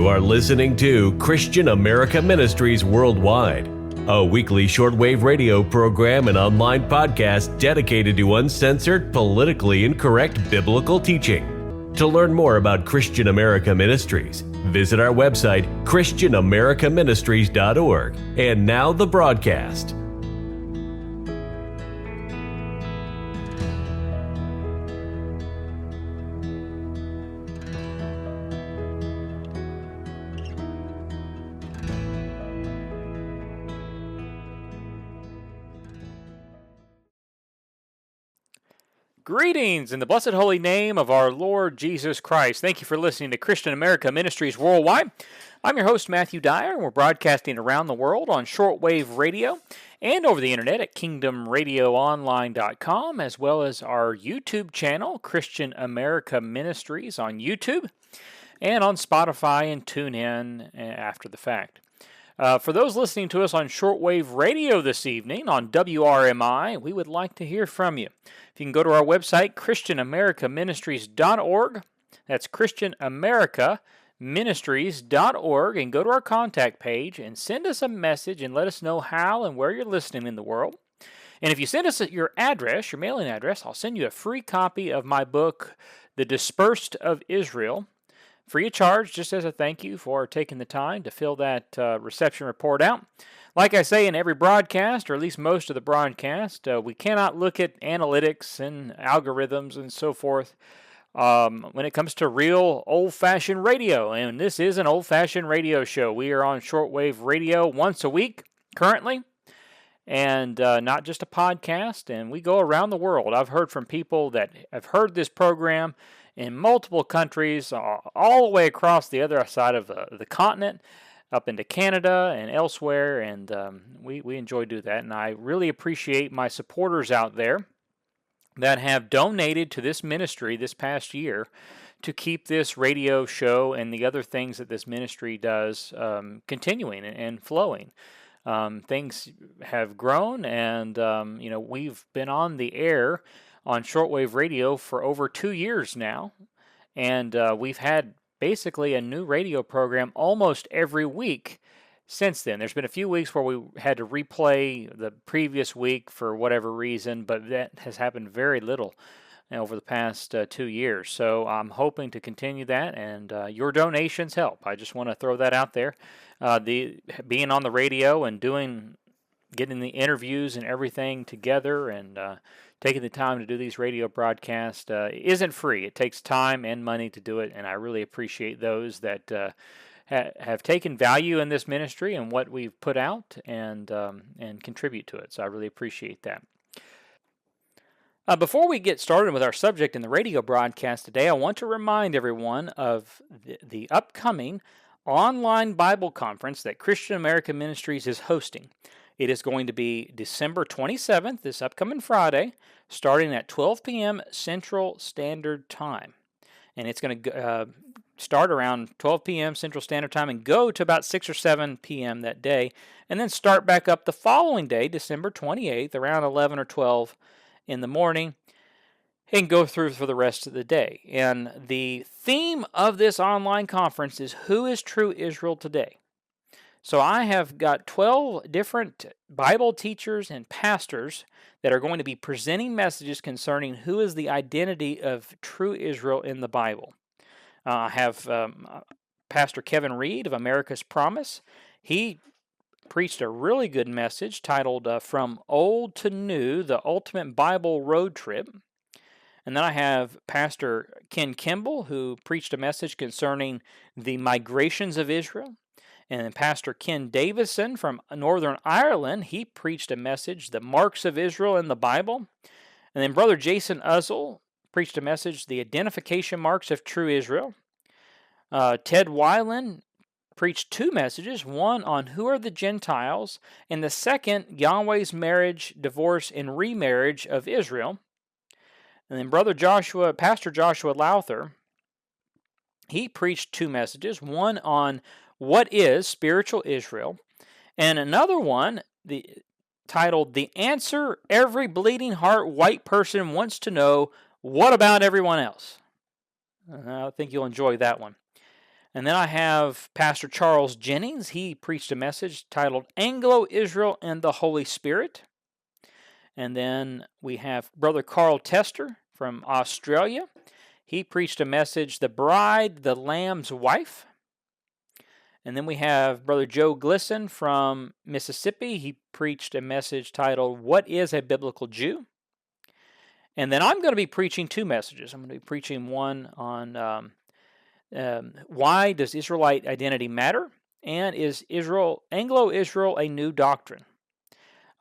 You are listening to Christian America Ministries Worldwide, a weekly shortwave radio program and online podcast dedicated to uncensored, politically incorrect biblical teaching. To learn more about Christian America Ministries, visit our website, christianamericaministries.org. And now the broadcast. Greetings in the blessed holy name of our Lord Jesus Christ. Thank you for listening to Christian America Ministries Worldwide. I'm your host, Matthew Dyer, and we're broadcasting around the world on shortwave radio and over the internet at kingdomradioonline.com, as well as our YouTube channel, Christian America Ministries on YouTube, and on Spotify and TuneIn after the fact. For those listening to us on shortwave radio this evening on WRMI, we would like to hear from you. If you can go to our website, christianamericaministries.org, that's christianamericaministries.org, and go to our contact page and send us a message and let us know how and where you're listening in the world. And if you send us your address, your mailing address, I'll send you a free copy of my book, The Dispersed of Israel, free of charge, just as a thank you for taking the time to fill that reception report out. Like I say in every broadcast, or at least most of the broadcast, we cannot look at analytics and algorithms and so forth when it comes to real old-fashioned radio. And this is an old-fashioned radio show. We are on shortwave radio once a week currently, and not just a podcast. And we go around the world. I've heard from people that have heard this program in multiple countries, all the way across the other side of the continent, up into Canada and elsewhere, and we enjoy doing that. And I really appreciate my supporters out there that have donated to this ministry this past year to keep this radio show and the other things that this ministry does continuing and flowing. Things have grown, and we've been on the air on shortwave radio for over 2 years now, and we've had basically a new radio program almost every week since then. There's been a few weeks where we had to replay the previous week for whatever reason, but that has happened very little over the past 2 years. So I'm hoping to continue that, and your donations help. I just want to throw that out there. Being on the radio and getting the interviews and everything together and taking the time to do these radio broadcasts isn't free. It takes time and money to do it, and I really appreciate those that have taken value in this ministry and what we've put out and contribute to it. So I really appreciate that. Before we get started with our subject in the radio broadcast today, I want to remind everyone of the upcoming online Bible conference that Christian America Ministries is hosting. It is going to be December 27th, this upcoming Friday, starting at 12 p.m. Central Standard Time. And it's going to start around 12 p.m. Central Standard Time and go to about 6 or 7 p.m. that day, and then start back up the following day, December 28th, around 11 or 12 in the morning, and go through for the rest of the day. And the theme of this online conference is Who is True Israel Today? So I have got 12 different Bible teachers and pastors that are going to be presenting messages concerning who is the identity of true Israel in the Bible. I have Pastor Kevin Reed of America's Promise. He preached a really good message titled From Old to New, the Ultimate Bible Road Trip. And then I have Pastor Ken Kimball, who preached a message concerning the migrations of Israel. And then Pastor Ken Davison from Northern Ireland, he preached a message, The Marks of Israel in the Bible. And then Brother Jason Uzzle preached a message, The Identification Marks of True Israel. Ted Weiland preached 2 messages, one on who are the Gentiles, and the second, Yahweh's marriage, divorce, and remarriage of Israel. And then Pastor Joshua Lowther, he preached 2 messages, one on what is spiritual Israel, and another one titled The Answer Every Bleeding Heart White Person Wants to Know, What About Everyone Else? I think you'll enjoy that one. And then I have Pastor Charles Jennings. He preached a message titled Anglo-Israel and the Holy Spirit. And then we have Brother Carl Tester from Australia. He preached a message, The Bride, the Lamb's Wife. And then we have Brother Joe Glisson from Mississippi. He preached a message titled, What is a Biblical Jew? And then I'm going to be preaching two messages. I'm going to be preaching one on why does Israelite identity matter? And is Anglo-Israel a new doctrine?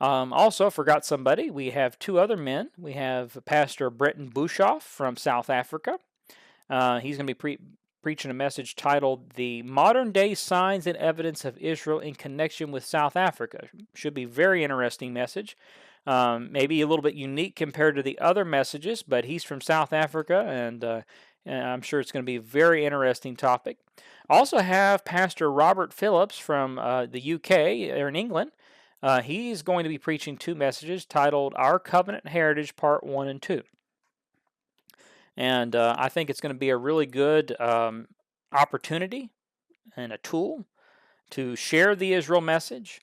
Also, forgot somebody. We have two other men. We have Pastor Breton Bushoff from South Africa. He's going to be preaching a message titled The Modern Day Signs and Evidence of Israel in Connection with South Africa. Should be a very interesting message. Maybe a little bit unique compared to the other messages, but he's from South Africa, and I'm sure it's going to be a very interesting topic. Also have Pastor Robert Phillips from the UK, or in England. He's going to be preaching two messages titled Our Covenant Heritage Part 1 and 2. And I think it's going to be a really good opportunity and a tool to share the Israel message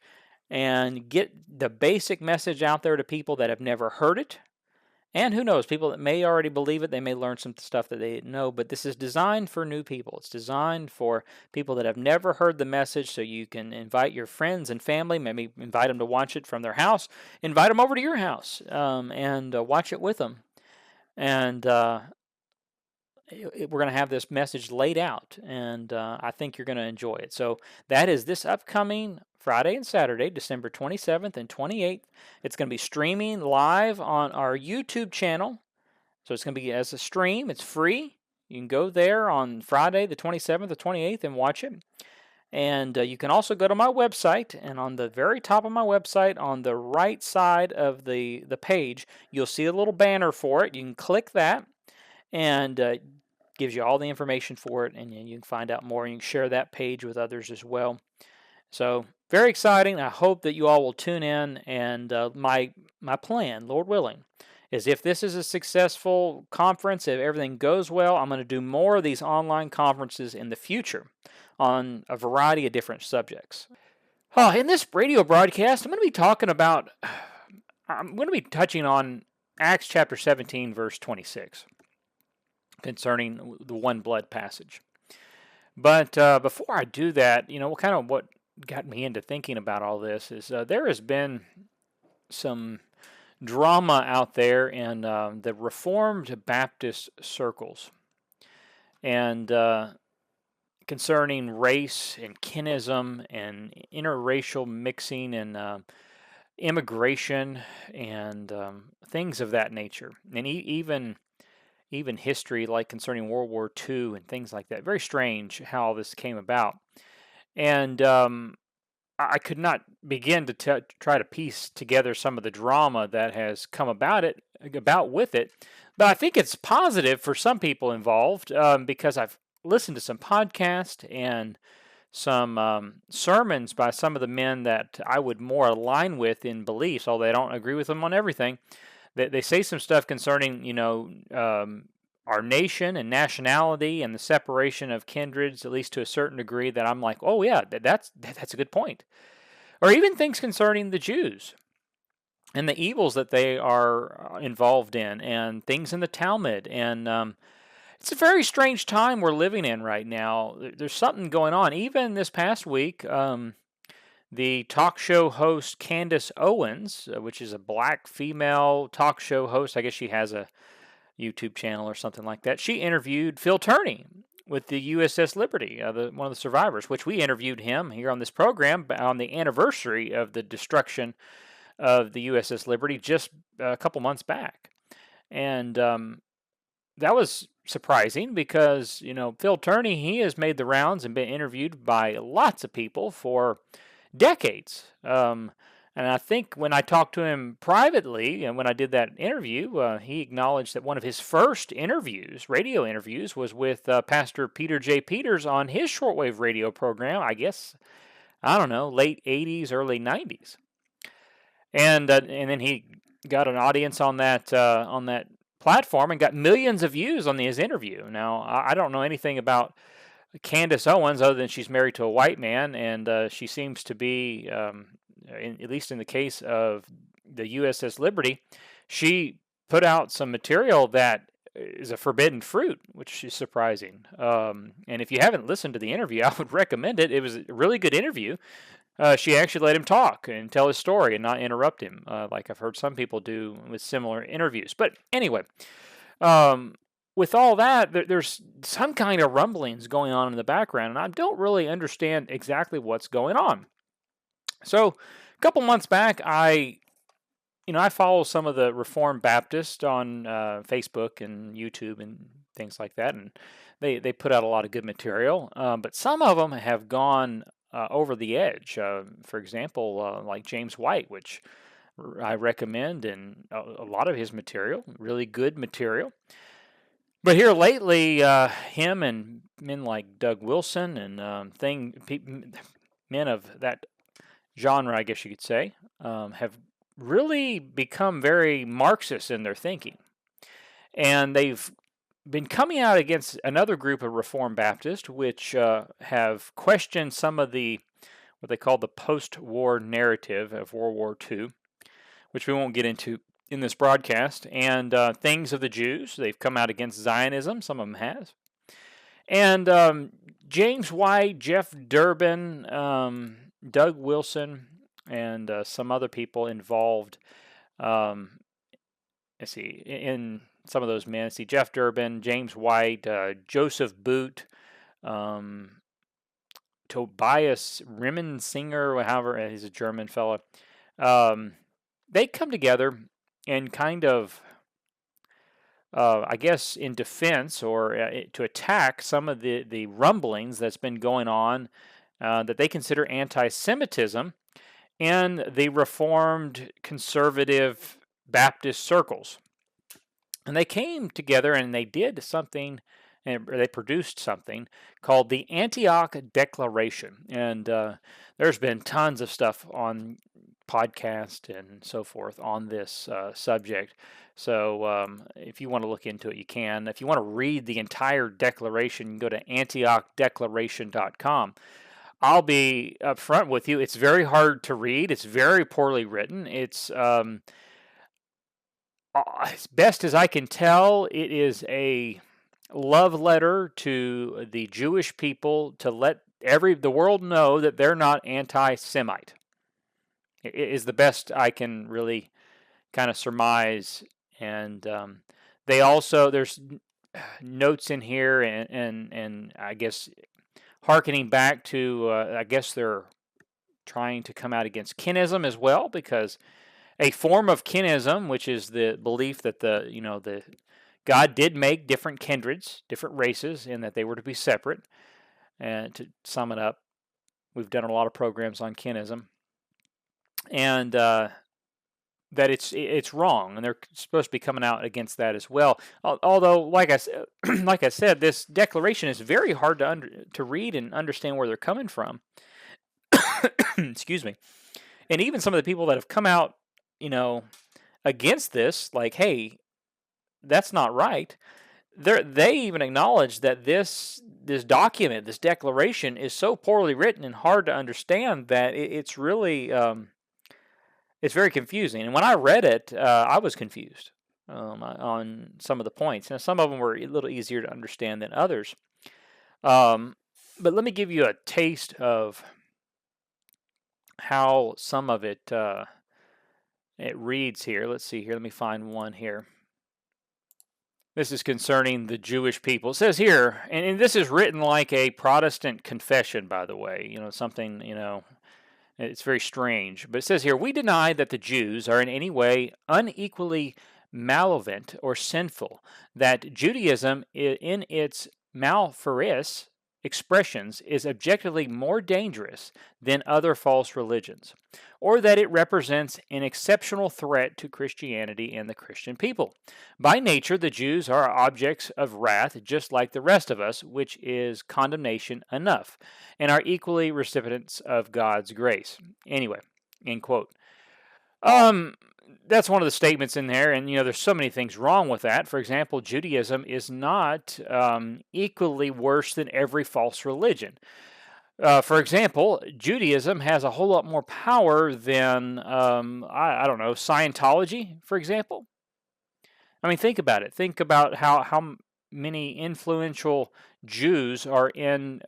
and get the basic message out there to people that have never heard it. And who knows, people that may already believe it, they may learn some stuff that they didn't know, but this is designed for new people. It's designed for people that have never heard the message, so you can invite your friends and family, maybe invite them to watch it from their house, invite them over to your house and watch it with them. And we're going to have this message laid out, and I think you're going to enjoy it. So that is this upcoming Friday and Saturday, December 27th and 28th. It's going to be streaming live on our YouTube channel. So it's going to be as a stream. It's free. You can go there on Friday, the 27th or 28th, and watch it. And you can also go to my website, and on the very top of my website, on the right side of the page, you'll see a little banner for it. You can click that, and gives you all the information for it, and you can find out more. You can share that page with others as well. So very exciting. I hope that you all will tune in, and my plan, Lord willing, is if this is a successful conference, if everything goes well, I'm going to do more of these online conferences in the future on a variety of different subjects. In this radio broadcast, I'm going to be touching on Acts chapter 17, verse 26, concerning the one blood passage. But before I do that, what got me into thinking about all this is there has been some drama out there in the Reformed Baptist circles, and concerning race and kinism and interracial mixing and immigration and things of that nature, and even history, like concerning World War II and things like that. Very strange how all this came about. And I could not begin to try to piece together some of the drama that has come about with it. But I think it's positive for some people involved because I've listened to some podcasts and some sermons by some of the men that I would more align with in beliefs, although I don't agree with them on everything. They say some stuff concerning, our nation and nationality and the separation of kindreds, at least to a certain degree, that I'm like, oh yeah, that's a good point. Or even things concerning the Jews and the evils that they are involved in, and things in the Talmud. And it's a very strange time we're living in right now. There's something going on. Even this past week, the talk show host Candace Owens, which is a black female talk show host, I guess she has a YouTube channel or something like that, she interviewed Phil Turney with the USS Liberty, one of the survivors, which we interviewed him here on this program on the anniversary of the destruction of the USS Liberty just a couple months back. And that was surprising because, Phil Turney, he has made the rounds and been interviewed by lots of people for decades. And I think when I talked to him privately, and when I did that interview, he acknowledged that one of his first radio interviews, was with Pastor Peter J. Peters on his shortwave radio program, I guess, I don't know, late 80s, early 90s. And then he got an audience on that platform and got millions of views on his interview. Now, I don't know anything about Candace Owens, other than she's married to a white man, and she seems to be, at least in the case of the USS Liberty, she put out some material that is a forbidden fruit, which is surprising. And if you haven't listened to the interview, I would recommend it. It was a really good interview. She actually let him talk and tell his story and not interrupt him, like I've heard some people do with similar interviews. But anyway, with all that, there's some kind of rumblings going on in the background, and I don't really understand exactly what's going on. So, a couple months back, I follow some of the Reformed Baptists on Facebook and YouTube and things like that, and they put out a lot of good material. But some of them have gone over the edge. For example, like James White, which I recommend, and a lot of his material, really good material. But here lately, him and men like Doug Wilson and men of that genre, I guess you could say, have really become very Marxist in their thinking. And they've been coming out against another group of Reformed Baptists, which have questioned some of what they call the post-war narrative of World War II, which we won't get into in this broadcast, and things of the Jews. They've come out against Zionism, some of them have. And James White, Jeff Durbin, Doug Wilson, and some other people involved, let's see, in some of those men. Let's see, Jeff Durbin, James White, Joseph Boot, Tobias Rimmensinger, however, he's a German fellow. They come together and kind of, I guess, in defense or to attack some of the rumblings that's been going on that they consider anti-Semitism in the Reformed conservative Baptist circles. And they came together and they did something, or they produced something called the Antioch Declaration. And there's been tons of stuff on podcast and so forth on this subject. So if you want to look into it, you can. If you want to read the entire declaration, you can go to AntiochDeclaration.com. I'll be upfront with you. It's very hard to read. It's very poorly written. It's as best as I can tell, it is a love letter to the Jewish people to let the world know that they're not anti-Semite. It is the best I can really kind of surmise. And they also, there's notes in here and I guess hearkening back to, I guess they're trying to come out against kinism as well, because a form of kinism, which is the belief that the God did make different kindreds, different races, and that they were to be separate. And to sum it up, we've done a lot of programs on kinism, and that it's wrong, and they're supposed to be coming out against that as well. Although, like I said, this declaration is very hard to read and understand where they're coming from. Excuse me. And even some of the people that have come out, against this, like, hey, that's not right. They even acknowledge that this document, this declaration, is so poorly written and hard to understand that it's really it's very confusing. And when I read it, I was confused on some of the points. Now, some of them were a little easier to understand than others. But let me give you a taste of how some of it reads here. Let's see here. Let me find one here. This is concerning the Jewish people. It says here, and this is written like a Protestant confession, by the way, something, it's very strange. But it says here, we deny that the Jews are in any way unequally malevolent or sinful, that Judaism in its malfarous expressions is objectively more dangerous than other false religions, or that it represents an exceptional threat to Christianity and the Christian people. By nature, the Jews are objects of wrath just like the rest of us, which is condemnation enough, and are equally recipients of God's grace. Anyway, end quote. that's one of the statements in there, and there's so many things wrong with that. For example, Judaism is not equally worse than every false religion. For example, Judaism has a whole lot more power than I don't know, Scientology, for example. I mean, think about it. Think about how many influential Jews are in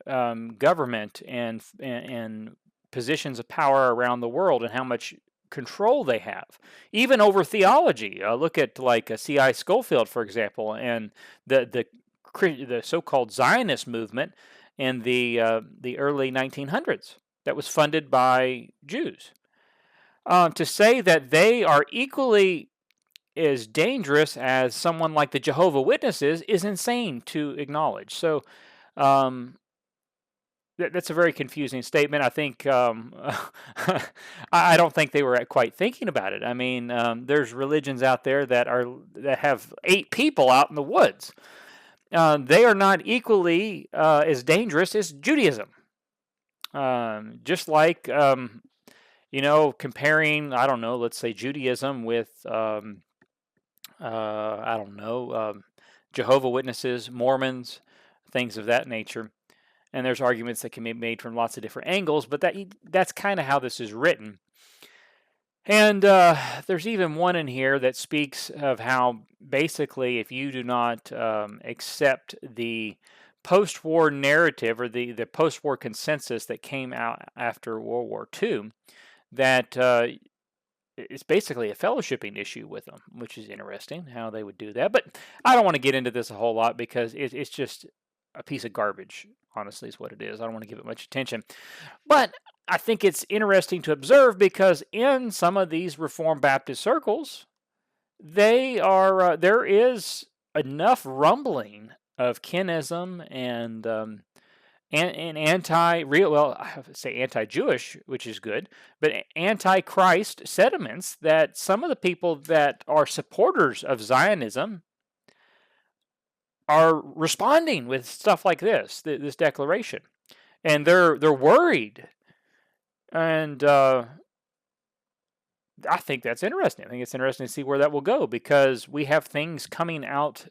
government and positions of power around the world, and how much control they have, even over theology. Look at like C.I. Scofield, for example, and the so-called Zionist movement in the early 1900s that was funded by Jews. To say that they are equally as dangerous as someone like the Jehovah Witnesses is insane to acknowledge. So um, that's a very confusing statement. I think I don't think they were quite thinking about it. I mean, there's religions out there that have 8 people out in the woods. They are not equally as dangerous as Judaism. Just like comparing, I don't know, let's say Judaism with I don't know, Jehovah Witnesses, Mormons, things of that nature. And there's arguments that can be made from lots of different angles, but that's kind of how this is written. And there's even one in here that speaks of how basically if you do not accept the post-war narrative or the post-war consensus that came out after World War II, that it's basically a fellowshipping issue with them, which is interesting how they would do that. But I don't want to get into this a whole lot because it's just a piece of garbage, honestly, is what it is. I don't want to give it much attention. But I think it's interesting to observe because in some of these Reformed Baptist circles, there is enough rumbling of kinism and anti-real, well, I have to say anti-Jewish, which is good, but anti-Christ sentiments that some of the people that are supporters of Zionism are responding with stuff like this declaration, and they're worried, and I think that's interesting. I think it's interesting to see where that will go because we have things coming out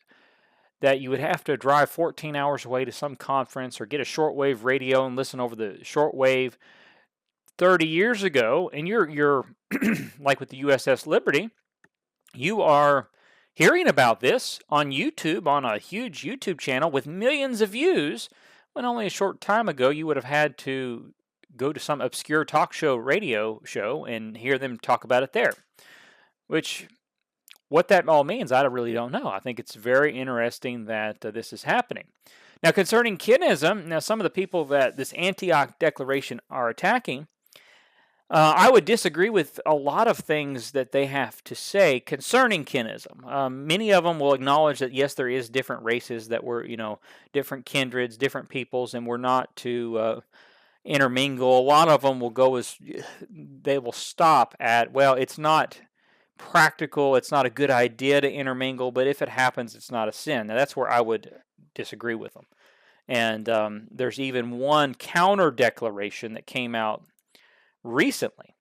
that you would have to drive 14 hours away to some conference or get a shortwave radio and listen over the shortwave 30 years ago, and you're like with the USS Liberty, you are hearing about this on YouTube, on a huge YouTube channel with millions of views, when only a short time ago you would have had to go to some obscure talk show radio show and hear them talk about it there. Which, what that all means, I really don't know. I think it's very interesting that this is happening. Now, concerning kinism, some of the people that this Antioch Declaration are attacking, I would disagree with a lot of things that they have to say concerning kinism. Many of them will acknowledge that, yes, there is different races that were, different kindreds, different peoples, and we're not to intermingle. A lot of them will go as, they will stop at, well, it's not practical, it's not a good idea to intermingle, but if it happens, it's not a sin. Now, that's where I would disagree with them. And there's even one counter declaration that came out recently.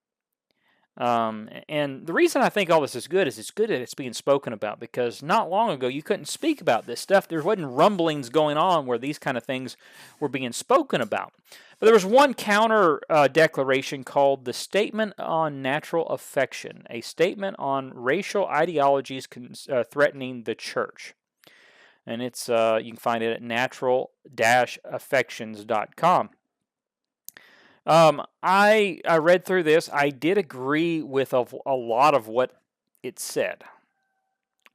And the reason I think all this is good is it's good that it's being spoken about, because not long ago you couldn't speak about this stuff. There wasn't rumblings going on where these kind of things were being spoken about. But there was one counter declaration called the Statement on Natural Affection, a statement on racial ideologies threatening the church. And it's you can find it at natural-affections.com. I read through this. I did agree with a lot of what it said.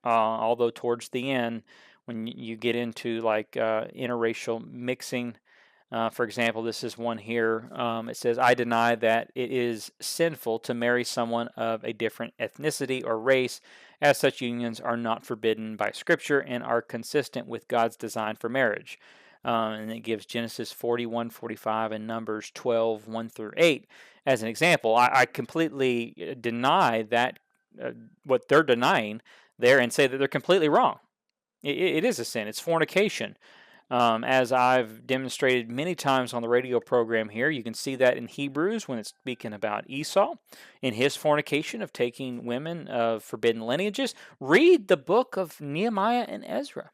Although towards the end, when you get into like interracial mixing, for example, this is one here. It says, I deny that it is sinful to marry someone of a different ethnicity or race, as such unions are not forbidden by Scripture and are consistent with God's design for marriage. And it gives Genesis 41:45 and Numbers 12:1-8 as an example. I completely deny that what they're denying there and say that they're completely wrong. It is a sin. It's fornication. As I've demonstrated many times on the radio program here, you can see that in Hebrews when it's speaking about Esau in his fornication of taking women of forbidden lineages. Read the book of Nehemiah and Ezra,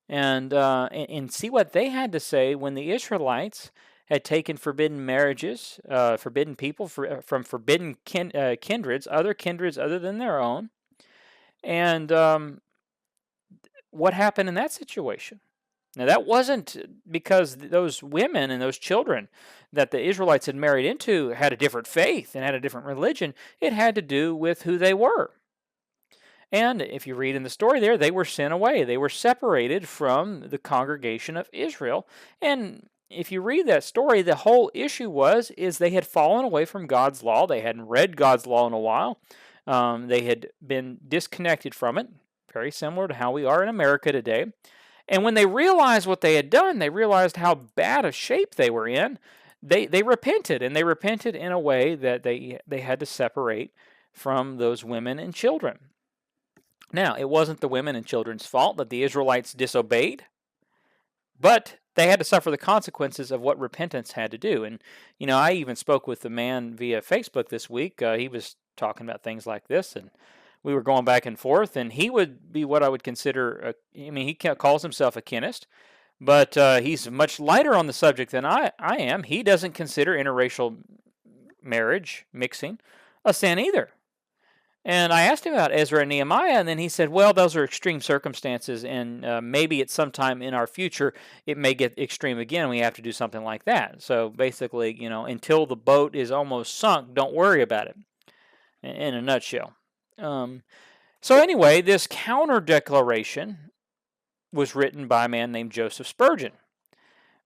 and see what they had to say when the Israelites had taken forbidden marriages, forbidden people from forbidden kindreds, other kindreds other than their own, and what happened in that situation. Now, that wasn't because those women and those children that the Israelites had married into had a different faith and had a different religion. It had to do with who they were. And if you read in the story there, they were sent away. They were separated from the congregation of Israel. And if you read that story, the whole issue is they had fallen away from God's law. They hadn't read God's law in a while. They had been disconnected from it, very similar to how we are in America today. And when they realized what they had done, they realized how bad a shape they were in. They repented, and they repented in a way that they had to separate from those women and children. Now, it wasn't the women and children's fault that the Israelites disobeyed, but they had to suffer the consequences of what repentance had to do. And, I even spoke with the man via Facebook this week. He was talking about things like this, and we were going back and forth, and he would be what I would consider, he calls himself a kynist, but he's much lighter on the subject than I am. He doesn't consider interracial marriage, mixing, a sin either. And I asked him about Ezra and Nehemiah, and then he said, well, those are extreme circumstances, and maybe at some time in our future it may get extreme again, and we have to do something like that. So basically, until the boat is almost sunk, don't worry about it, in a nutshell. So anyway, this counter declaration was written by a man named Joseph Spurgeon,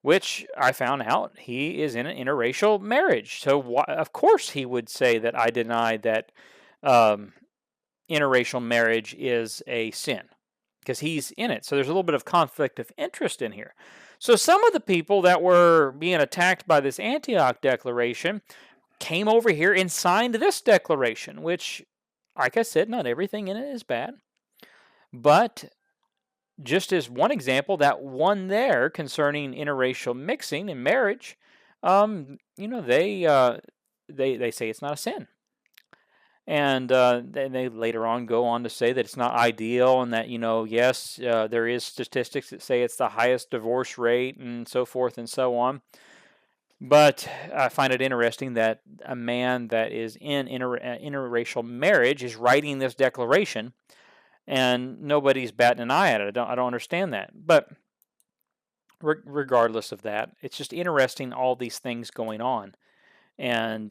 which I found out he is in an interracial marriage. So of course he would say that I deny that interracial marriage is a sin, because he's in it. So there's a little bit of conflict of interest in here. So some of the people that were being attacked by this Antioch declaration came over here and signed this declaration, which, like I said, not everything in it is bad. But just as one example, that one there concerning interracial mixing and marriage, they say it's not a sin. And then they later on go on to say that it's not ideal, and that, yes, there is statistics that say it's the highest divorce rate and so forth and so on. But I find it interesting that a man that is in interracial marriage is writing this declaration, and nobody's batting an eye at it. I don't understand that. But regardless of that, it's just interesting, all these things going on, and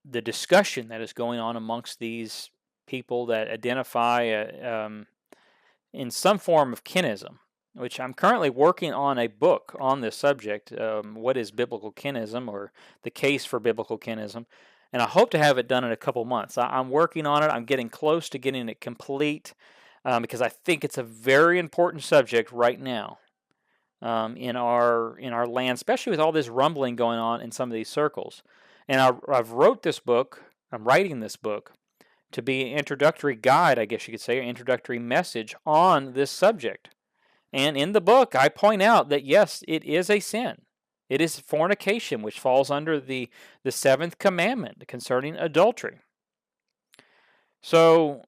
the discussion that is going on amongst these people that identify in some form of kinism, which I'm currently working on a book on this subject, what is biblical kinism, or the case for biblical kinism, and I hope to have it done in a couple months. I'm working on it. I'm getting close to getting it complete, because I think it's a very important subject right now in our land, especially with all this rumbling going on in some of these circles. And I've wrote this book. I'm writing this book to be an introductory guide, I guess you could say, or introductory message on this subject. And in the book, I point out that, yes, it is a sin. It is fornication, which falls under the seventh commandment concerning adultery. So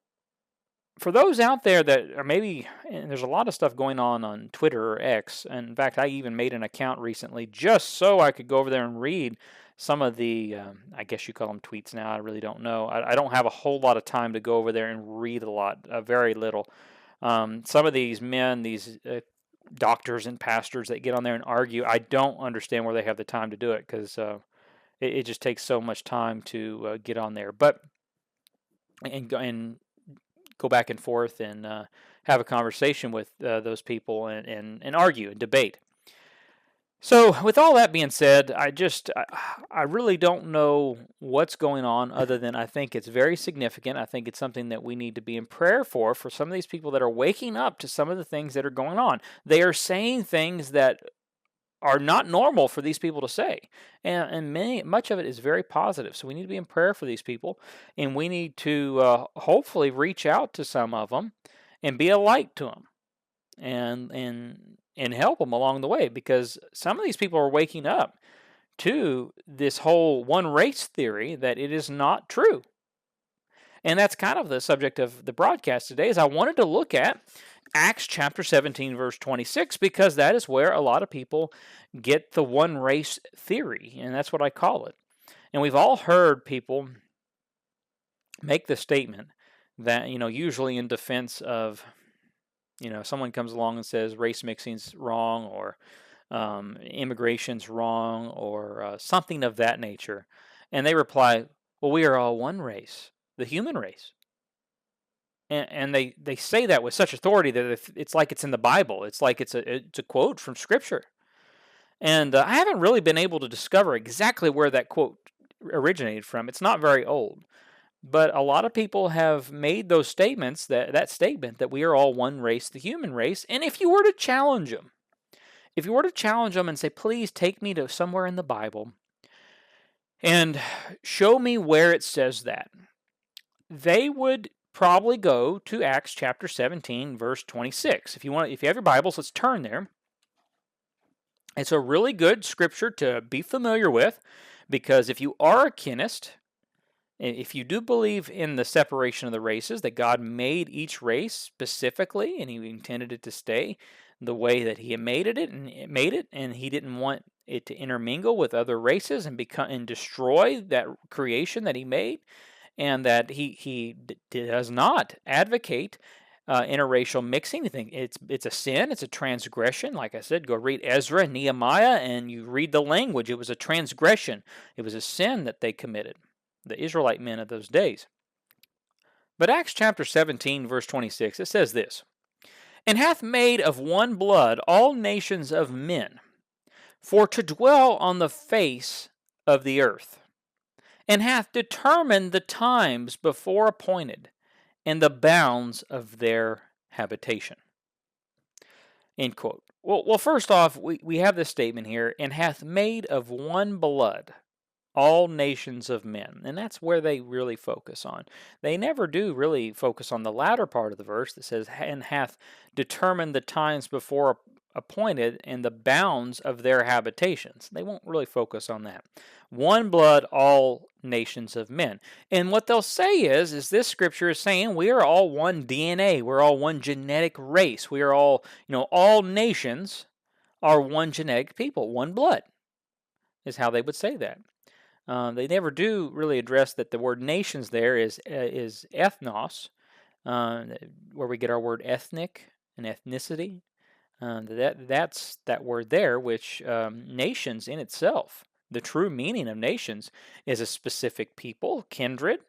for those out there that are maybe, and there's a lot of stuff going on Twitter or X, and in fact, I even made an account recently just so I could go over there and read some of the, I guess you call them tweets now, I really don't know. I don't have a whole lot of time to go over there and read a lot, very little. Some of these men, these doctors and pastors that get on there and argue, I don't understand where they have the time to do it, because it just takes so much time to get on there. But and go back and forth and have a conversation with those people and argue and debate. So with all that being said, I really don't know what's going on, other than I think it's very significant. I think it's something that we need to be in prayer for some of these people that are waking up to some of the things that are going on. They are saying things that are not normal for these people to say, and much of it is very positive. So we need to be in prayer for these people, and we need to hopefully reach out to some of them and be a light to them, and and help them along the way, because some of these people are waking up to this whole one race theory that it is not true. And that's kind of the subject of the broadcast today, is I wanted to look at Acts chapter 17, verse 26, because that is where a lot of people get the one race theory, and that's what I call it. And we've all heard people make the statement that, usually in defense of, someone comes along and says race mixing's wrong, or immigration's wrong, or something of that nature. And they reply, well, we are all one race, the human race. And they say that with such authority that it's like it's in the Bible. It's like it's a quote from Scripture. And I haven't really been able to discover exactly where that quote originated from. It's not very old. But a lot of people have made those statements, that statement that we are all one race, the human race. And if you were to challenge them, and say, please take me to somewhere in the Bible and show me where it says that, they would probably go to Acts chapter 17, verse 26. If you have your Bibles, let's turn there. It's a really good scripture to be familiar with, because if you are a kinist, if you do believe in the separation of the races, that God made each race specifically, and He intended it to stay the way that He made it, and He didn't want it to intermingle with other races and destroy that creation that He made, and that He does not advocate interracial mixing. I think it's a sin, it's a transgression. Like I said, go read Ezra and Nehemiah, and you read the language. It was a transgression. It was a sin that they committed, the Israelite men of those days. But Acts chapter 17, verse 26, it says this, and hath made of one blood all nations of men, for to dwell on the face of the earth, and hath determined the times before appointed, and the bounds of their habitation. End quote. Well, first off, we have this statement here, and hath made of one blood all nations of men. And that's where they really focus on. They never do really focus on the latter part of the verse that says, and hath determined the times before appointed and the bounds of their habitations. They won't really focus on that. One blood, all nations of men. And what they'll say is this scripture is saying we are all one DNA. We're all one genetic race. We are all, all nations are one genetic people, one blood, is how they would say that. They never do really address that the word nations there is ethnos, where we get our word ethnic and ethnicity. That's that word there, which nations in itself, the true meaning of nations is a specific people, kindred,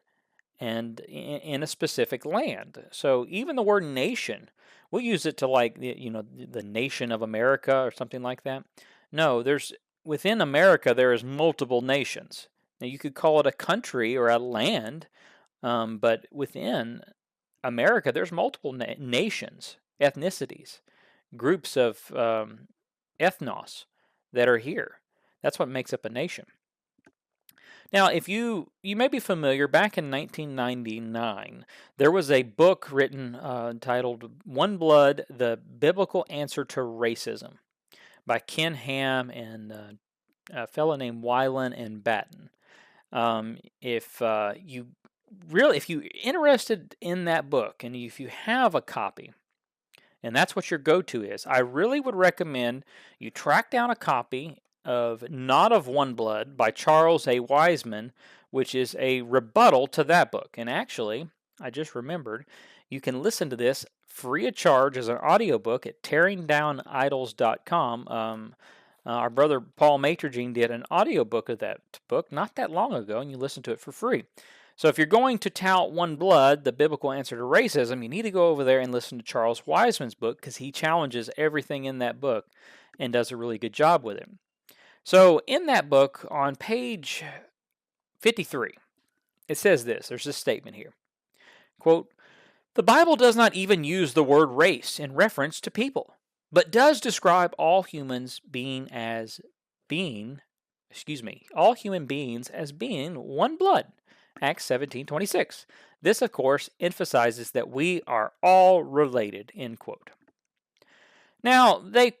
and in a specific land. So even the word nation, we'll use it to like the nation of America or something like that. No, within America there is multiple nations. Now you could call it a country or a land, but within America there's multiple nations, ethnicities, groups of ethnos that are here. That's what makes up a nation. Now, if you may be familiar, back in 1999, there was a book written entitled One Blood, The Biblical Answer to Racism by Ken Ham and a fellow named Weiland and Batten. If you're interested in that book, and if you have a copy, and that's what your go-to is, I really would recommend you track down a copy of Not of One Blood by Charles A. Wiseman, which is a rebuttal to that book. And actually, I just remembered, you can listen to this free of charge as an audiobook at tearingdownidols.com. Our brother Paul Matergene did an audiobook of that book not that long ago, and you listen to it for free. So if you're going to tout One Blood, the biblical answer to racism, you need to go over there and listen to Charles Wiseman's book, because he challenges everything in that book and does a really good job with it. So in that book, on page 53, it says this. There's this statement here. Quote, "The Bible does not even use the word race in reference to people, but does describe all human beings as being one blood. Acts 17:26. This, of course, emphasizes that we are all related," end quote. Now, they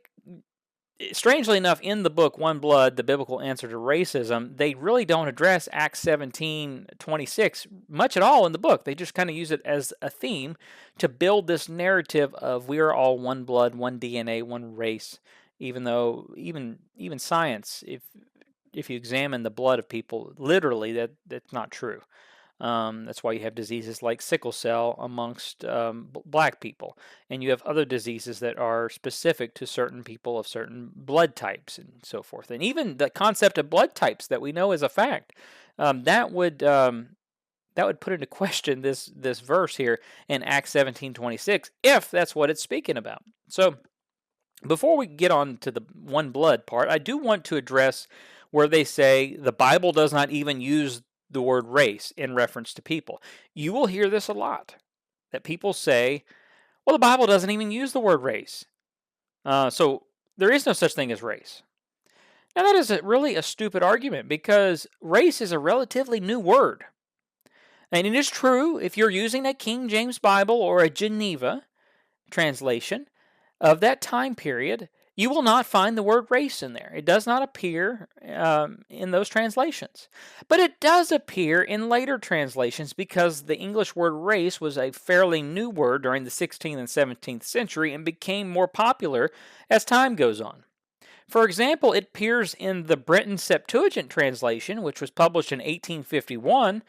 strangely enough, in the book One Blood, The Biblical Answer to Racism, they really don't address Acts 17:26 much at all in the book. They just kind of use it as a theme to build this narrative of we are all one blood, one DNA, one race, even though even science, if you examine the blood of people, literally that's not true. That's why you have diseases like sickle cell amongst black people, and you have other diseases that are specific to certain people of certain blood types and so forth. And even the concept of blood types that we know is a fact, that would put into question this verse here in Acts 17:26, if that's what it's speaking about. So before we get on to the one blood part, I do want to address where they say the Bible does not even use the word race in reference to people. You will hear this a lot, that people say, well, the Bible doesn't even use the word race. So there is no such thing as race. Now, that is really a stupid argument, because race is a relatively new word. And it is true, if you're using a King James Bible or a Geneva translation of that time period, you will not find the word race in there. It does not appear in those translations. But it does appear in later translations, because the English word race was a fairly new word during the 16th and 17th century and became more popular as time goes on. For example, it appears in the Brenton Septuagint translation, which was published in 1851,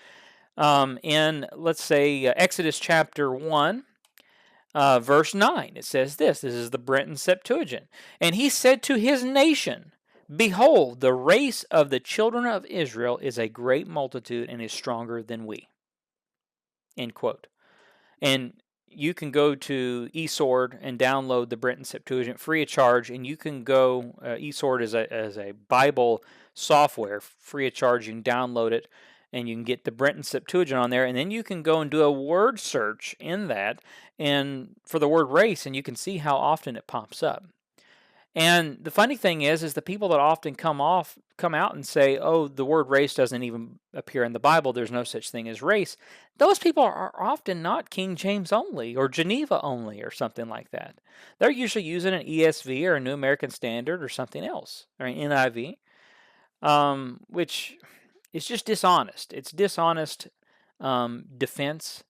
in, let's say, Exodus chapter 1, verse 9. It says this is the Brenton Septuagint. And he said to his nation, behold, the race of the children of Israel is a great multitude and is stronger than we. End quote. And you can go to eSword and download the Brenton Septuagint free of charge, and you can go, eSword is a Bible software, free of charge. You can download it, and you can get the Brenton Septuagint on there, and then you can go and do a word search in that, and for the word race, and you can see how often it pops up. And the funny thing is the people that often come out and say, oh, the word race doesn't even appear in the Bible, there's no such thing as race, those people are often not King James only or Geneva only or something like that. They're usually using an ESV or a New American Standard or something else, or an NIV, which is just dishonest. It's dishonest defense.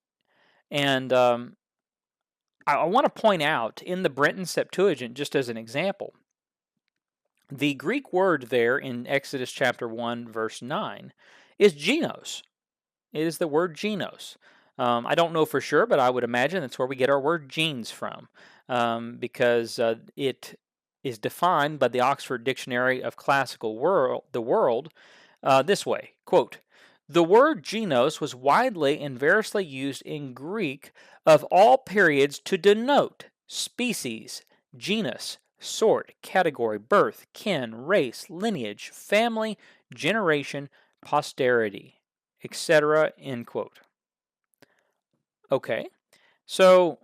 And I want to point out in the Brenton Septuagint, just as an example, the Greek word there in Exodus chapter 1, verse 9, is genos. It is the word genos. I don't know for sure, but I would imagine that's where we get our word genes from, because it is defined by the Oxford Dictionary of Classical World this way, quote, the word genos was widely and variously used in Greek of all periods to denote species, genus, sort, category, birth, kin, race, lineage, family, generation, posterity, etc., end quote. Okay, so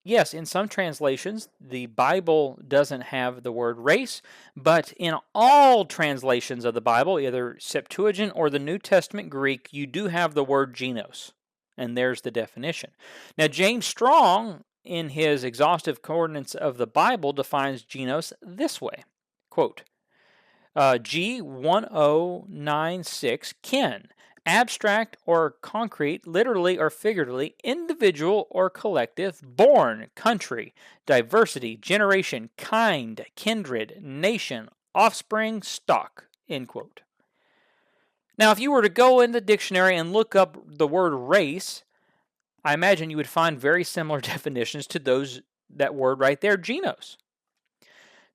yes, in some translations, the Bible doesn't have the word race, but in all translations of the Bible, either Septuagint or the New Testament Greek, you do have the word genos, and there's the definition. Now, James Strong, in his exhaustive coordinates of the Bible, defines genos this way, quote, G1096, kin, abstract or concrete, literally or figuratively, individual or collective, born, country, diversity, generation, kind, kindred, nation, offspring, stock, end quote. Now, if you were to go in the dictionary and look up the word race, I imagine you would find very similar definitions to that word right there, genos.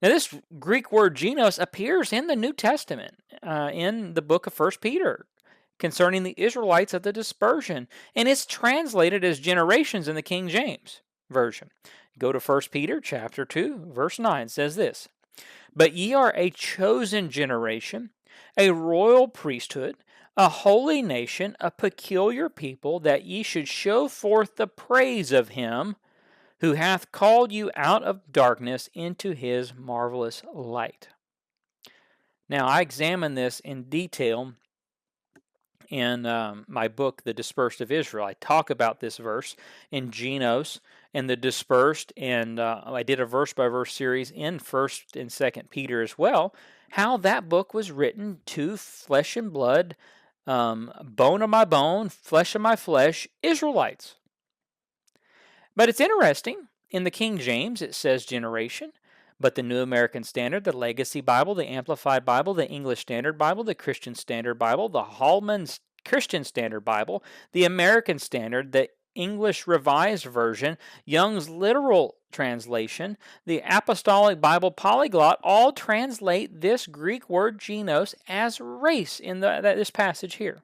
Now, this Greek word genos appears in the New Testament, in the book of 1 Peter, concerning the Israelites of the dispersion, and it's translated as generations in the King James Version. Go to 1 Peter chapter 2, verse 9, says this, but ye are a chosen generation, a royal priesthood, a holy nation, a peculiar people, that ye should show forth the praise of him who hath called you out of darkness into his marvelous light. Now, I examine this in detail in my book, The Dispersed of Israel. I talk about this verse in genos and the dispersed, and I did a verse-by-verse series in 1st and 2nd Peter as well, how that book was written to flesh and blood, bone of my bone, flesh of my flesh, Israelites. But it's interesting, in the King James it says generation, but the New American Standard, the Legacy Bible, the Amplified Bible, the English Standard Bible, the Christian Standard Bible, the Hallman's Christian Standard Bible, the American Standard, the English Revised Version, Young's Literal Translation, the Apostolic Bible Polyglot all translate this Greek word genos as race in this passage here.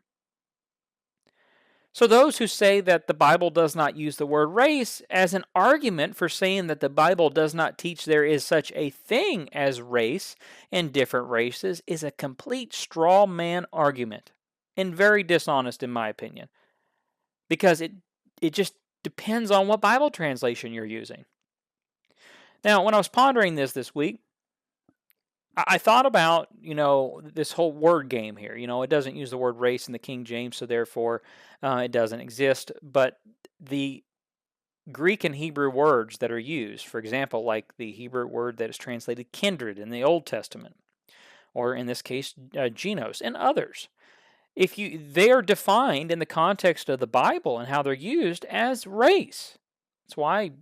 So those who say that the Bible does not use the word race as an argument for saying that the Bible does not teach there is such a thing as race and different races is a complete straw man argument, and very dishonest in my opinion, because it just depends on what Bible translation you're using. Now, when I was pondering this week, I thought about, this whole word game here. It doesn't use the word race in the King James, so therefore it doesn't exist. But the Greek and Hebrew words that are used, for example, like the Hebrew word that is translated kindred in the Old Testament, or in this case, genos, and others, they are defined in the context of the Bible and how they're used as race. That's why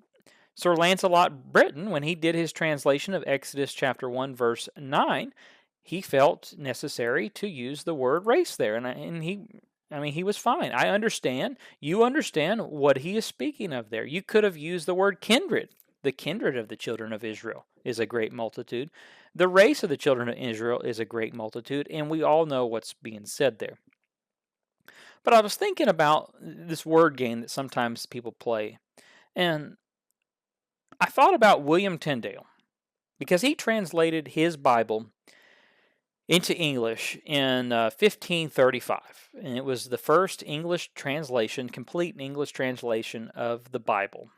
Sir Lancelot Britton, when he did his translation of Exodus chapter 1, verse 9, he felt necessary to use the word race there. And he was fine. I understand. You understand what he is speaking of there. You could have used the word kindred. The kindred of the children of Israel is a great multitude. The race of the children of Israel is a great multitude, and we all know what's being said there. But I was thinking about this word game that sometimes people play, and I thought about William Tyndale, because he translated his Bible into English in 1535, and it was the first English translation, complete English translation of the Bible.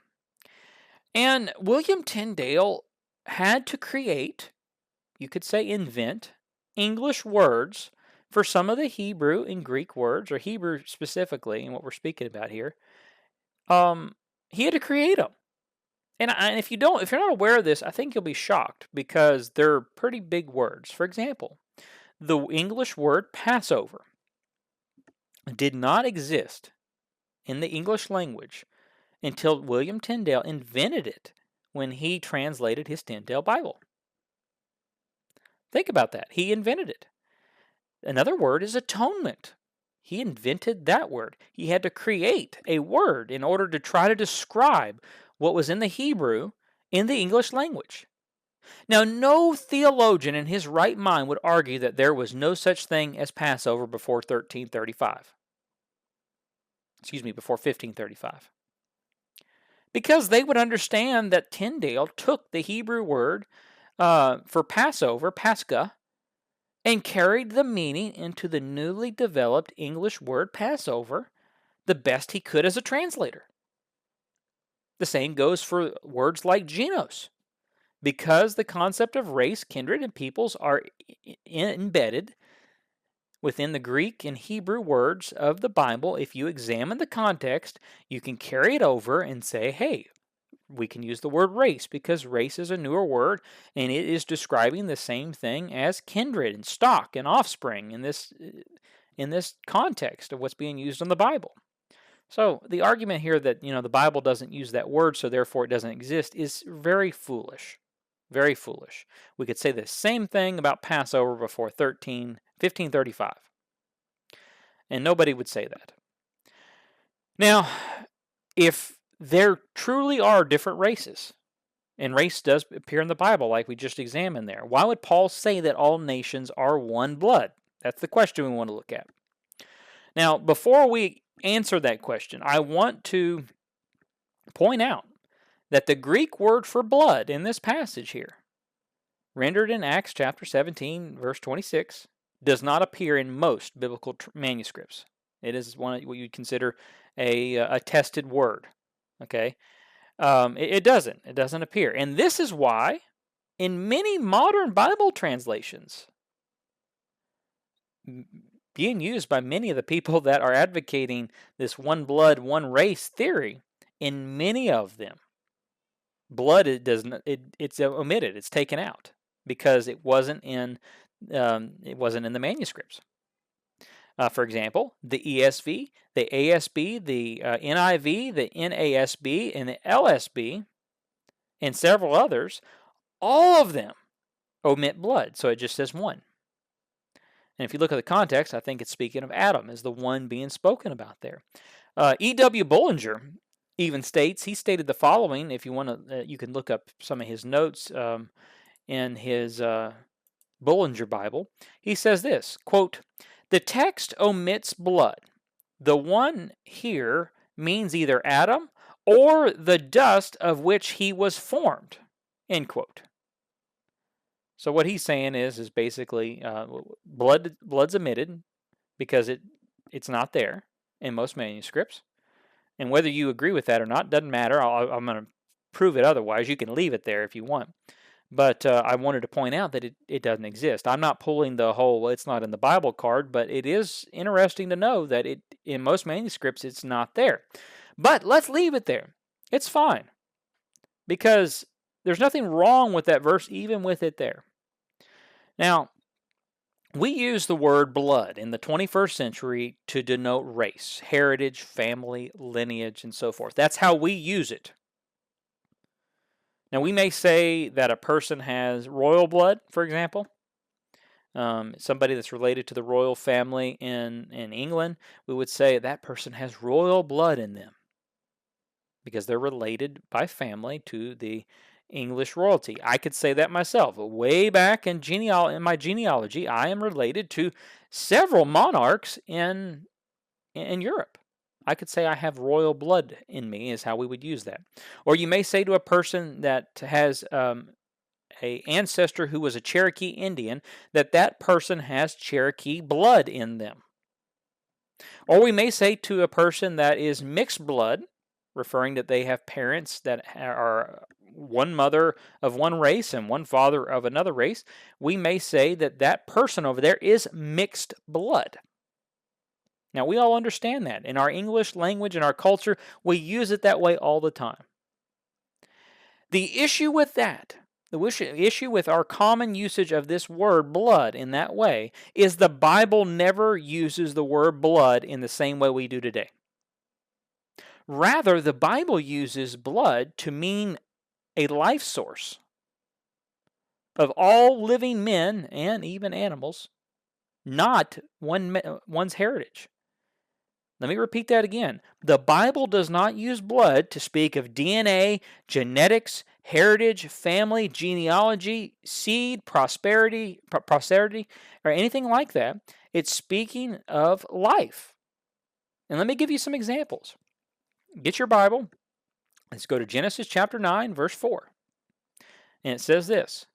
And William Tyndale had to create, you could say invent, English words for some of the Hebrew and Greek words, or Hebrew specifically, and what we're speaking about here. He had to create them. And if you're not aware of this, I think you'll be shocked, because they're pretty big words. For example, the English word Passover did not exist in the English language until William Tyndale invented it when he translated his Tyndale Bible. Think about that. He invented it. Another word is atonement. He invented that word. He had to create a word in order to try to describe what was in the Hebrew in the English language. Now, no theologian in his right mind would argue that there was no such thing as Passover before 1335. Before 1535. Because they would understand that Tyndale took the Hebrew word for Passover, Pascha, and carried the meaning into the newly developed English word Passover the best he could as a translator. The same goes for words like genos. Because the concept of race, kindred, and peoples are embedded within the Greek and Hebrew words of the Bible, if you examine the context, you can carry it over and say, hey, we can use the word race, because race is a newer word, and it is describing the same thing as kindred and stock and offspring in this context of what's being used in the Bible. So the argument here that the Bible doesn't use that word, so therefore it doesn't exist, is very foolish. Very foolish. We could say the same thing about Passover before 1535. And nobody would say that. Now, if there truly are different races, and race does appear in the Bible like we just examined there, why would Paul say that all nations are one blood? That's the question we want to look at. Now, before we answer that question, I want to point out that the Greek word for blood in this passage here, rendered in Acts chapter 17, verse 26, does not appear in most biblical manuscripts. It is what you'd consider a tested word. Okay, it doesn't appear, and this is why in many modern Bible translations being used by many of the people that are advocating this one blood, one race theory, in many of them, blood, it's omitted, it's taken out because it wasn't in the manuscripts. For example, the ESV, the ASB, the NIV, the NASB, and the LSB, and several others, all of them omit blood, so it just says one. And if you look at the context, I think it's speaking of Adam as the one being spoken about there. E.W. Bullinger even he stated the following. If you want to, you can look up some of his notes in his Bullinger Bible. He says this, quote, "The text omits blood. The one here means either Adam or the dust of which he was formed," end quote. So what he's saying is basically blood's omitted because it's not there in most manuscripts. And whether you agree with that or not doesn't matter. I'm going to prove it otherwise. You can leave it there if you want. But I wanted to point out that it doesn't exist. I'm not pulling the whole it's not in the Bible card, but it is interesting to know that in most manuscripts it's not there. But let's leave it there. It's fine. Because there's nothing wrong with that verse even with it there. Now, we use the word blood in the 21st century to denote race, heritage, family, lineage, and so forth. That's how we use it. Now, we may say that a person has royal blood, for example. Somebody that's related to the royal family in England, we would say that person has royal blood in them because they're related by family to the English royalty. I could say that myself. Way back in my genealogy, I am related to several monarchs in Europe. I could say I have royal blood in me is how we would use that. Or you may say to a person that has a ancestor who was a Cherokee Indian that person has Cherokee blood in them. Or we may say to a person that is mixed blood, referring that they have parents that are one mother of one race and one father of another race, we may say that person over there is mixed blood. Now, we all understand that. In our English language and our culture, we use it that way all the time. The issue with that, the issue with our common usage of this word blood in that way, is the Bible never uses the word blood in the same way we do today. Rather, the Bible uses blood to mean a life source of all living men and even animals, not one's heritage. Let me repeat that again. The Bible does not use blood to speak of DNA, genetics, heritage, family, genealogy, seed, posterity, or anything like that. It's speaking of life. And let me give you some examples. Get your Bible. Let's go to Genesis chapter 9, verse 4. And it says this,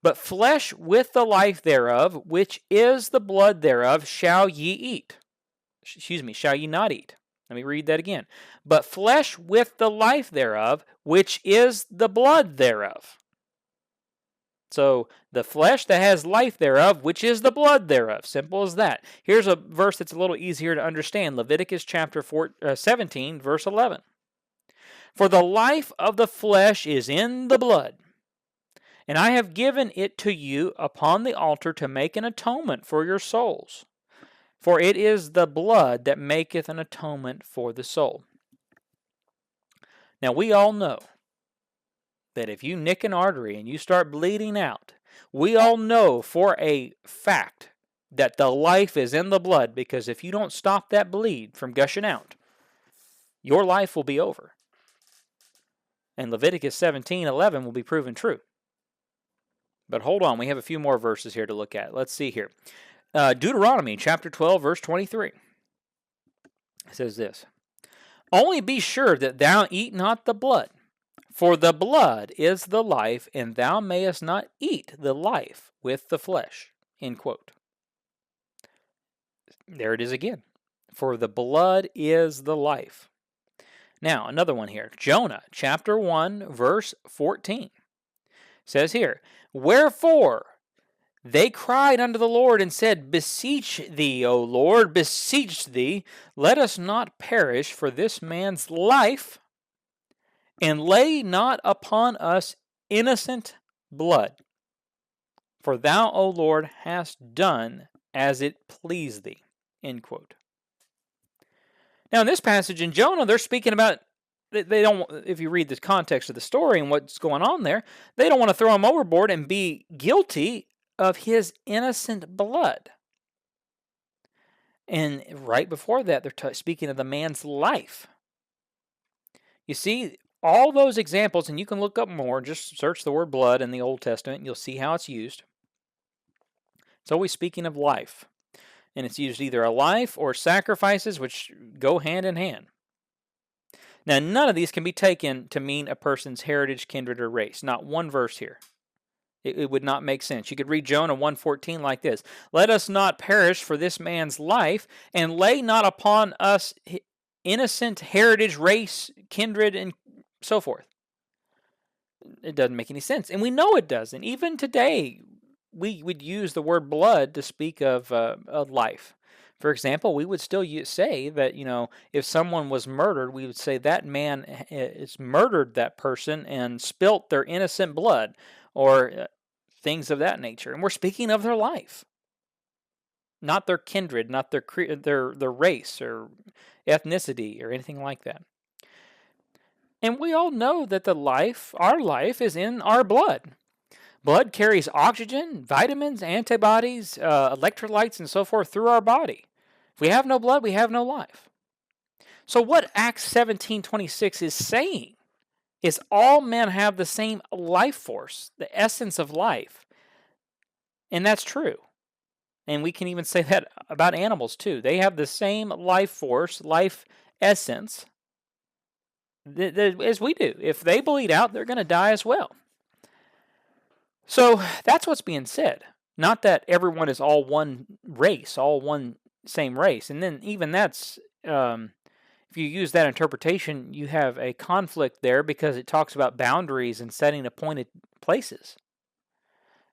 "But flesh with the life thereof, which is the blood thereof, shall ye eat." Shall ye not eat? Let me read that again. "But flesh with the life thereof, which is the blood thereof." So, the flesh that has life thereof, which is the blood thereof. Simple as that. Here's a verse that's a little easier to understand. Leviticus chapter 17, verse 11. "For the life of the flesh is in the blood, and I have given it to you upon the altar to make an atonement for your souls. For it is the blood that maketh an atonement for the soul." Now, we all know that if you nick an artery and you start bleeding out, we all know for a fact that the life is in the blood, because if you don't stop that bleed from gushing out, your life will be over. And Leviticus 17:11 will be proven true. But hold on, we have a few more verses here to look at. Let's see here. Deuteronomy chapter 12, verse 23. It says this, "Only be sure that thou eat not the blood, for the blood is the life, and thou mayest not eat the life with the flesh." End quote. There it is again. For the blood is the life. Now, another one here. Jonah chapter 1, verse 14. Says here, "Wherefore they cried unto the Lord and said, Beseech thee, O Lord, beseech thee, let us not perish for this man's life, And lay not upon us innocent blood. For thou, O Lord, hast done as it pleased thee. End quote. Now, in this passage in Jonah, they're speaking about, they don't, if you read the context of the story and what's going on there, they don't want to throw him overboard and be guilty of his innocent blood. And right before that, they're speaking of the man's life. You see, all those examples, and you can look up more, just search the word blood in the Old Testament, and you'll see how it's used. It's always speaking of life. And it's used either a life or sacrifices, which go hand in hand. Now, none of these can be taken to mean a person's heritage, kindred, or race. Not one verse here. It would not make sense. You could read Jonah 1:14 like this. Let us not perish for this man's life, and lay not upon us innocent heritage, race, kindred, and so forth. It doesn't make any sense. And we know it doesn't. Even today, we would use the word blood to speak of life. For example, we would still say that, if someone was murdered, we would say that man has murdered that person and spilt their innocent blood, or things of that nature. And we're speaking of their life, not their kindred, not their race or ethnicity or anything like that. And we all know that our life is in our blood. Blood carries oxygen, vitamins, antibodies, electrolytes, and so forth through our body. If we have no blood, we have no life. So what Acts 17:26 is saying is all men have the same life force, the essence of life. And that's true. And we can even say that about animals too. They have the same life force, life essence, as we do. If they bleed out, they're going to die as well. So that's what's being said. Not that everyone is all one race, all one same race. And then even that's, if you use that interpretation, you have a conflict there because it talks about boundaries and setting appointed places.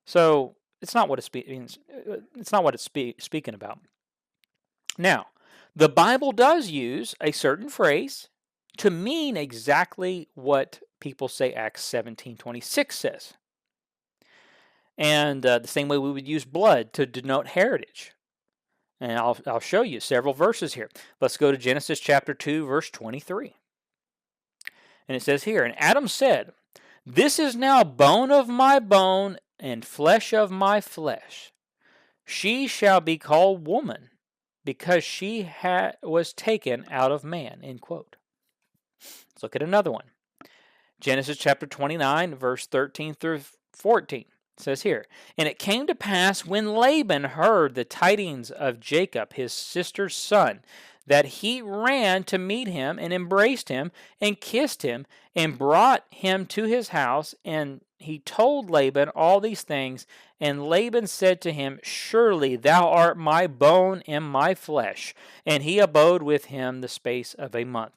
So it's not what it's speaking about. Now, the Bible does use a certain phrase to mean exactly what people say Acts 17:26 says. And the same way we would use blood to denote heritage. And I'll show you several verses here. Let's go to Genesis chapter 2, verse 23. And it says here, and Adam said, this is now bone of my bone and flesh of my flesh. She shall be called woman, because she was taken out of man. End quote. Let's look at another one. Genesis chapter 29, verse 13 through 14. It says here, and it came to pass when Laban heard the tidings of Jacob, his sister's son, that he ran to meet him and embraced him and kissed him and brought him to his house. And he told Laban all these things. And Laban said to him, surely thou art my bone and my flesh. And he abode with him the space of a month.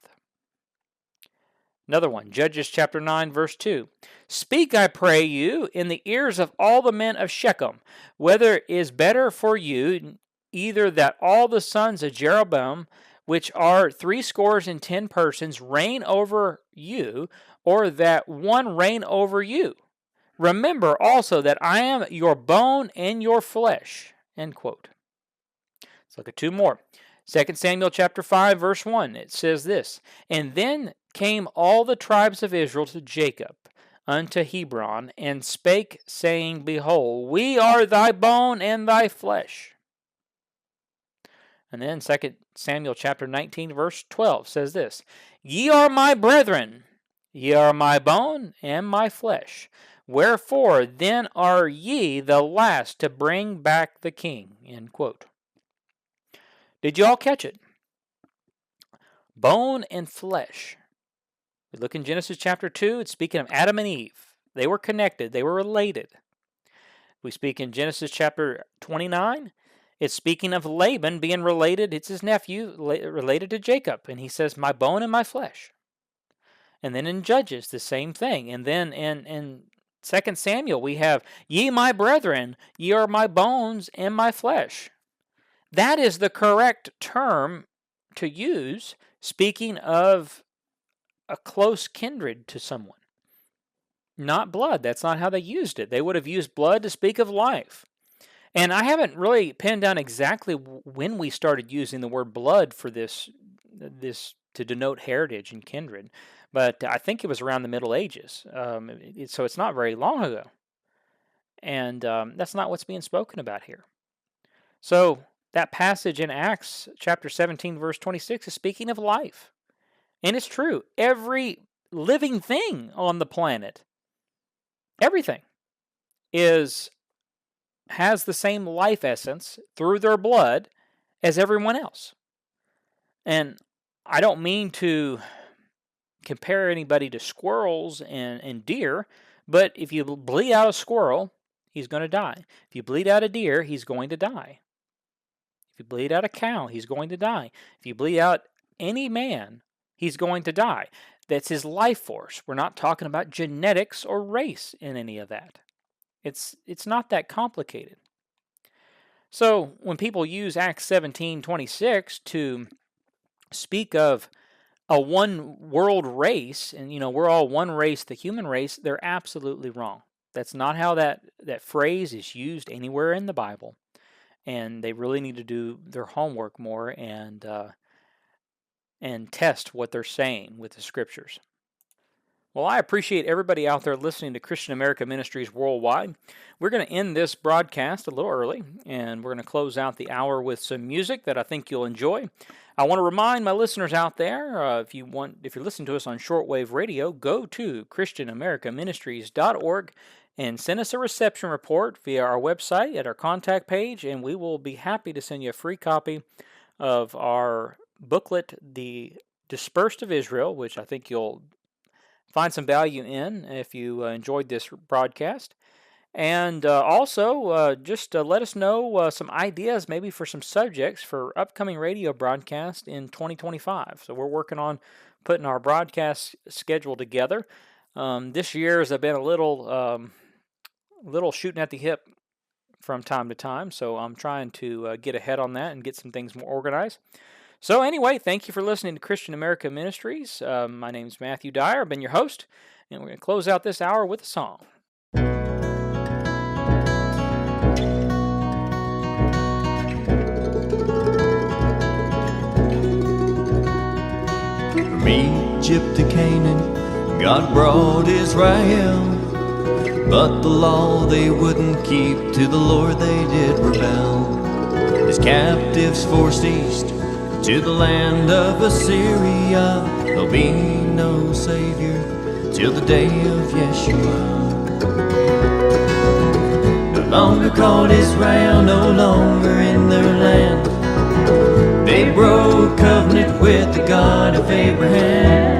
Another one, Judges chapter 9, verse 2. Speak, I pray you, in the ears of all the men of Shechem, whether it is better for you, either that all the sons of Jeroboam, which are 70 persons, reign over you, or that one reign over you. Remember also that I am your bone and your flesh. End quote. Let's look at two more. 2 Samuel chapter 5, verse 1. It says this, and then came all the tribes of Israel to Jacob unto Hebron, and spake, saying, behold, we are thy bone and thy flesh. And then 2 Samuel chapter 19, verse 12 says this, ye are my brethren, ye are my bone and my flesh. Wherefore then are ye the last to bring back the king. End quote. Did you all catch it? Bone and flesh. We look in Genesis chapter 2, it's speaking of Adam and Eve. They were connected, they were related. We speak in Genesis chapter 29, it's speaking of Laban being related, it's his nephew, related to Jacob. And he says, my bone and my flesh. And then in Judges, the same thing. And then in 2 Samuel, we have, ye my brethren, ye are my bones and my flesh. That is the correct term to use, speaking of a close kindred to someone. Not blood. That's not how they used it. They would have used blood to speak of life. And I haven't really pinned down exactly when we started using the word blood for this to denote heritage and kindred, but I think it was around the Middle Ages. So it's not very long ago. And that's not what's being spoken about here. So that passage in Acts chapter 17, verse 26 is speaking of life. And it's true. Every living thing on the planet, everything, has the same life essence through their blood as everyone else. And I don't mean to compare anybody to squirrels and deer, but if you bleed out a squirrel, he's going to die. If you bleed out a deer, he's going to die. If you bleed out a cow, he's going to die. If you bleed out any man, he's going to die. That's his life force. We're not talking about genetics or race in any of that. It's not that complicated. So when people use Acts 17:26 to speak of a one world race, and we're all one race, the human race, they're absolutely wrong. That's not how that phrase is used anywhere in the Bible. And they really need to do their homework more and test what they're saying with the Scriptures. Well, I appreciate everybody out there listening to Christian America Ministries Worldwide. We're going to end this broadcast a little early, and we're going to close out the hour with some music that I think you'll enjoy. I want to remind my listeners out there, if you're listening to us on Shortwave Radio, go to ChristianAmericaMinistries.org and send us a reception report via our website at our contact page, and we will be happy to send you a free copy of our booklet, The Dispersed of Israel, which I think you'll find some value in if you enjoyed this broadcast. And also, just let us know some ideas maybe for some subjects for upcoming radio broadcast in 2025. So we're working on putting our broadcast schedule together. This year has been a little shooting at the hip from time to time, so I'm trying to get ahead on that and get some things more organized. So anyway, thank you for listening to Christian America Ministries. My name is Matthew Dyer. I've been your host, and we're going to close out this hour with a song. From Egypt to Canaan, God brought Israel, but the law they wouldn't keep, to the Lord they did rebel. His captives forced east to the land of Assyria, there'll be no Savior till the day of Yeshua. No longer called Israel, no longer in their land. They broke covenant with the God of Abraham.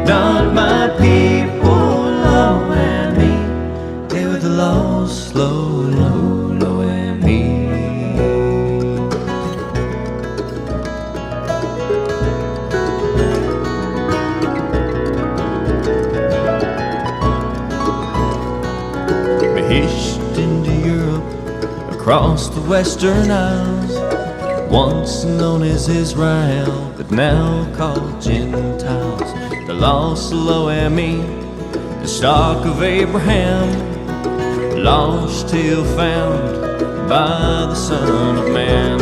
Not my people, lo and me, they were the lost, lo and me. Fished into Europe, across the Western Isles, once known as Israel, but now called Gentiles. The lost, lo and me, the stock of Abraham, lost till found by the Son of Man.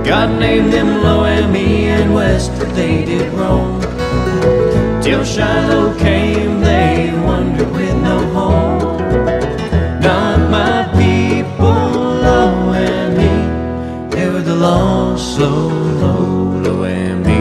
God named them Lo and me, and westward they did roam, till Shiloh came, they wandered with no home. Not my people, Lo and me, they were the lost, lo and me.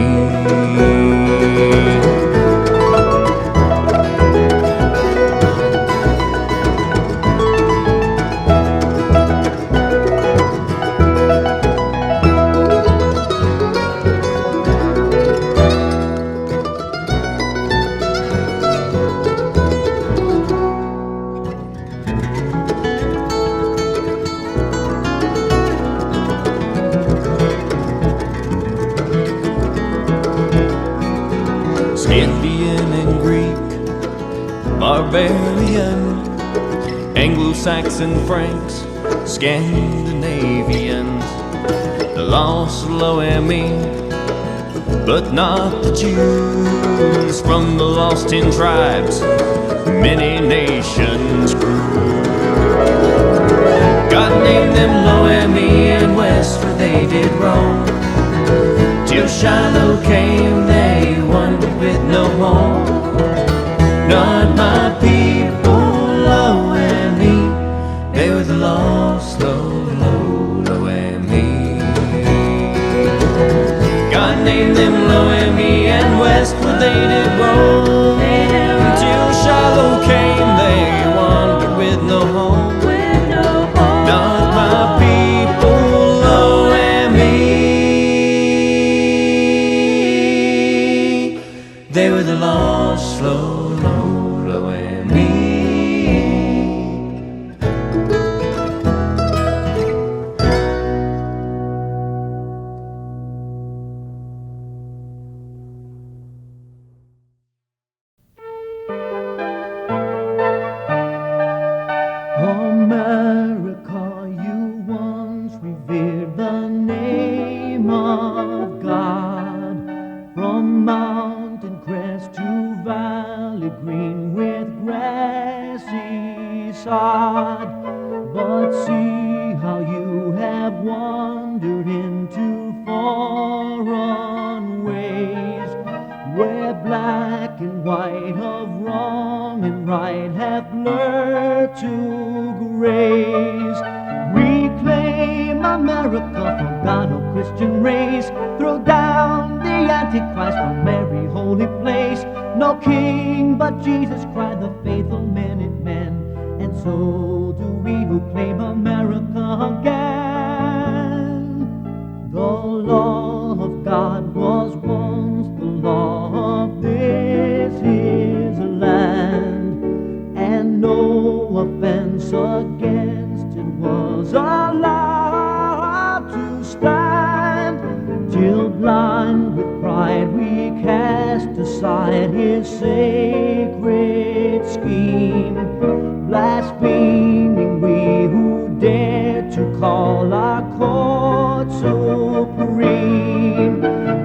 Indian and Greek, barbarian, Anglo-Saxon, Franks, Scandinavians, the lost, lo and me, but not the Jews. From the lost 10 tribes, many nations grew. God named them Lo-Ami and West, for they did roam. Till Shiloh came, they wandered with no home. Not my people, Lo-Ami, they were the lost, Lo-Ami. God named them Lo-Ami and West, for they did roam. Till Shiloh came, they wandered with no home. Not my people, Lo-Ami, they were the lost, Lo-Ami. America, you once revered the name of God. From mountain crest to valley green with grassy sod. But see how you have wandered into foreign ways, where black and white of wrong and right have blurred to grays. Reclaim America from God, O Christian race. Throw down the Antichrist from every holy place. No king but Jesus Christ, the faithful Minutemen. And so do we who claim America again. The law of God was once the law of this his land, and no offense against it was allowed to stand, till blind with pride we cast aside his sacred scheme, blaspheming we who dare to call our court supreme.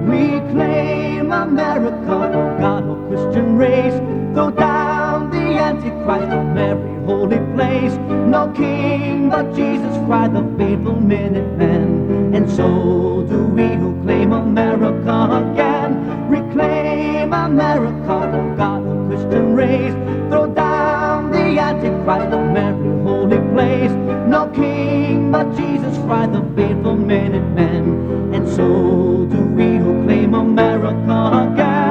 Reclaim America, oh God, oh Christian race. Throw down the Antichrist from every holy place. No king but Jesus Christ, the faithful Minutemen. And so do we who claim America again. Reclaim America, oh God, oh Christian race. Throw down the Antichrist from every holy place. No king but Jesus Christ, the faithful Minutemen. And so do we who claim America again.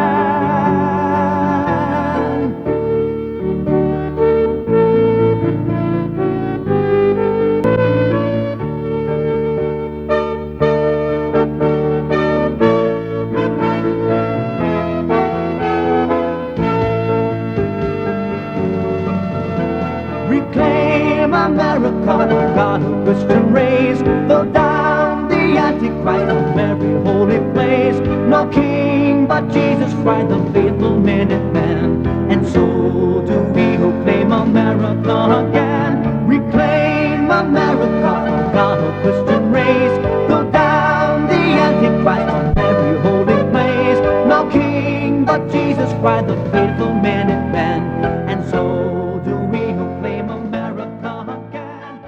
Reclaim America, oh God, oh Christian race. Throw down the Antichrist from every holy place. No king but Jesus Christ, the faithful Minutemen. And so do we who claim America again. Reclaim America, oh God, oh Christian race. Throw down the Antichrist from every holy place. No king but Jesus Christ, the faithful Minutemen. And so do we who claim America again.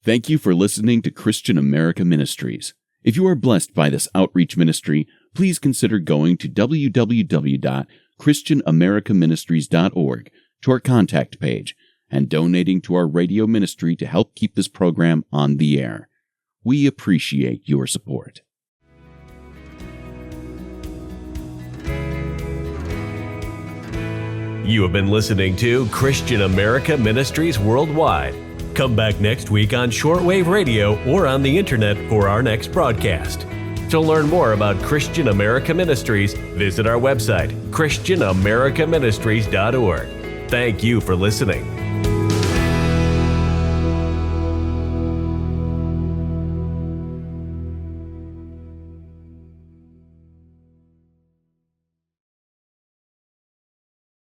Thank you for listening to Christian America Ministries. If you are blessed by this outreach ministry, please consider going to www.christianamericaministries.org to our contact page and donating to our radio ministry to help keep this program on the air. We appreciate your support. You have been listening to Christian America Ministries Worldwide. Come back next week on Shortwave Radio or on the internet for our next broadcast. To learn more about Christian America Ministries, visit our website, christianamericaministries.org. Thank you for listening.